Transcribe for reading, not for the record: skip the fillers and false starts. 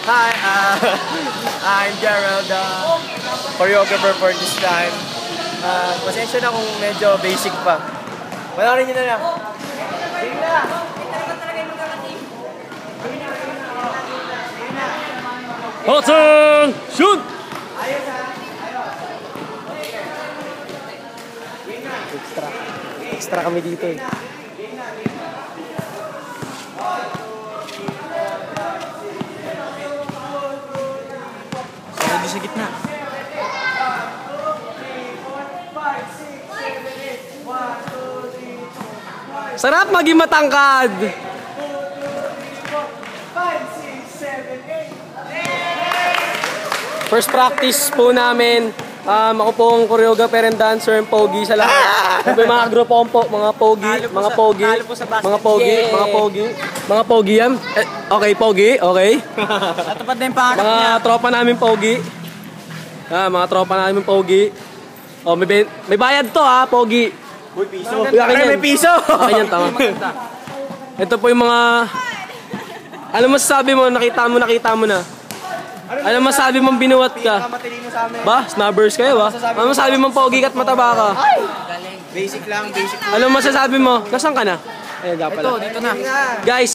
Hi, I'm Gerald, choreographer for this time. Pasensya na kung medyo basic pa. Panoorin nyo na lang. Sige na! Hudson! Shoot! Extra kami dito eh. Sarado sa gitna. Sarap maging matangkad! First practice po namin. Ako pong choreographer and dancer and pogi sa lahat. Yung mga grupo po, mga pogi, mga pogi, mga pogi, mga pogi, mga pogi yan. Okay, pogi, okay. Natupad na yung pangarap niya. Mga tropa namin pogi. Mga tropa namin pogi. Oh, may bayad to ha, pogi. Uy, piso. May piso. Ayan, tama. Ito po yung mga... Ano masasabi mo? Nakita mo na. Ano masabi mong binuwat ka? Ba? Snubbers kayo ba? Ano masabi mong pogi ka't mataba ka? Basic lang, basic lang. Ano masasabi mo? Nasaan ka na? Ayun, dapat pala. Ito, dito na. Guys,